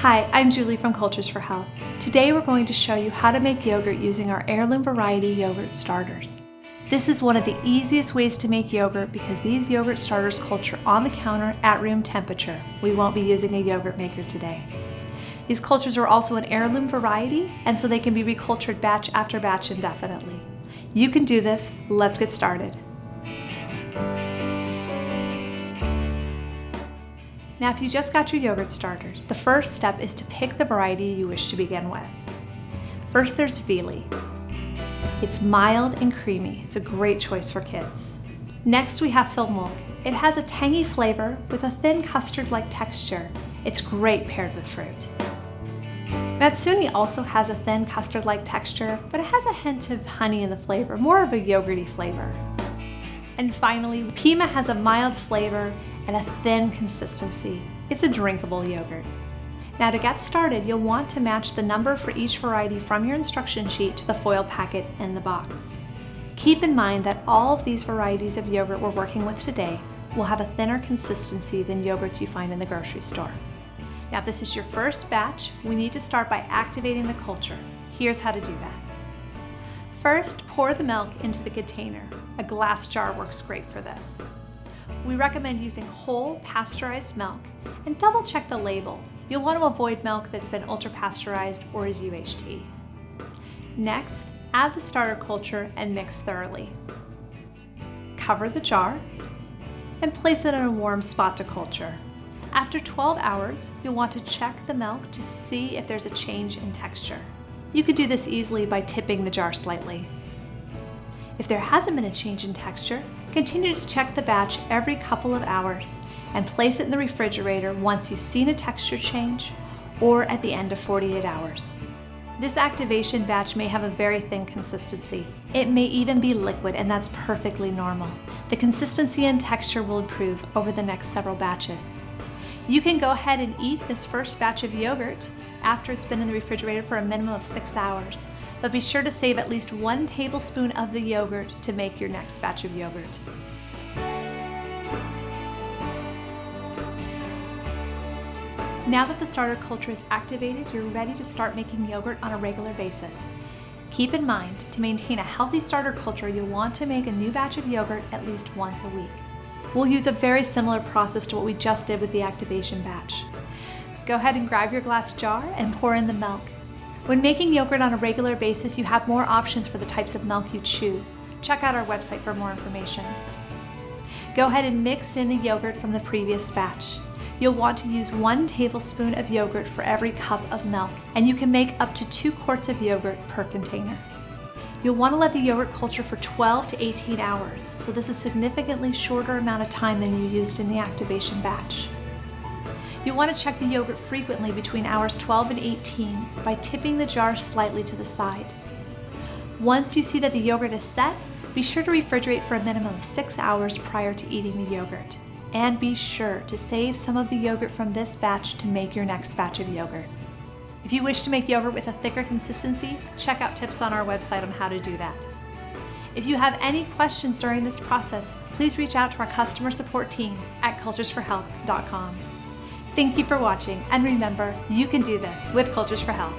Hi, I'm Julie from Cultures for Health. Today we're going to show you how to make yogurt using our Heirloom variety yogurt starters. This is one of the easiest ways to make yogurt because these yogurt starters culture on the counter at room temperature. We won't be using a yogurt maker today. These cultures are also an heirloom variety, and so they can be recultured batch after batch indefinitely. You can do this. Let's get started. Now, if you just got your yogurt starters, the first step is to pick the variety you wish to begin with. First, there's Veely. It's mild and creamy. It's a great choice for kids. Next, we have Fill Milk. It has a tangy flavor with a thin custard-like texture. It's great paired with fruit. Matsuni also has a thin custard-like texture, but it has a hint of honey in the flavor, more of a yogurty flavor. And finally, Pima has a mild flavor and a thin consistency. It's a drinkable yogurt. Now, to get started, you'll want to match the number for each variety from your instruction sheet to the foil packet in the box. Keep in mind that all of these varieties of yogurt we're working with today will have a thinner consistency than yogurts you find in the grocery store. Now, if this is your first batch, we need to start by activating the culture. Here's how to do that. First, pour the milk into the container. A glass jar works great for this. We recommend using whole pasteurized milk and double check the label. You'll want to avoid milk that's been ultra pasteurized or is UHT. Next, add the starter culture and mix thoroughly. Cover the jar and place it in a warm spot to culture. After 12 hours, you'll want to check the milk to see if there's a change in texture. You could do this easily by tipping the jar slightly. If there hasn't been a change in texture, continue to check the batch every couple of hours and place it in the refrigerator once you've seen a texture change or at the end of 48 hours. This activation batch may have a very thin consistency. It may even be liquid, and that's perfectly normal. The consistency and texture will improve over the next several batches. You can go ahead and eat this first batch of yogurt after it's been in the refrigerator for a minimum of 6 hours. But be sure to save at least 1 tablespoon of the yogurt to make your next batch of yogurt. Now that the starter culture is activated, you're ready to start making yogurt on a regular basis. Keep in mind, to maintain a healthy starter culture, you'll want to make a new batch of yogurt at least once a week. We'll use a very similar process to what we just did with the activation batch. Go ahead and grab your glass jar and pour in the milk. When making yogurt on a regular basis, you have more options for the types of milk you choose. Check out our website for more information. Go ahead and mix in the yogurt from the previous batch. You'll want to use 1 tablespoon of yogurt for every cup of milk, and you can make up to 2 quarts of yogurt per container. You'll want to let the yogurt culture for 12 to 18 hours, so this is a significantly shorter amount of time than you used in the activation batch. You'll want to check the yogurt frequently between hours 12 and 18 by tipping the jar slightly to the side. Once you see that the yogurt is set, be sure to refrigerate for a minimum of 6 hours prior to eating the yogurt. And be sure to save some of the yogurt from this batch to make your next batch of yogurt. If you wish to make yogurt with a thicker consistency, check out tips on our website on how to do that. If you have any questions during this process, please reach out to our customer support team at culturesforhealth.com. Thank you for watching, and remember, you can do this with Cultures for Health.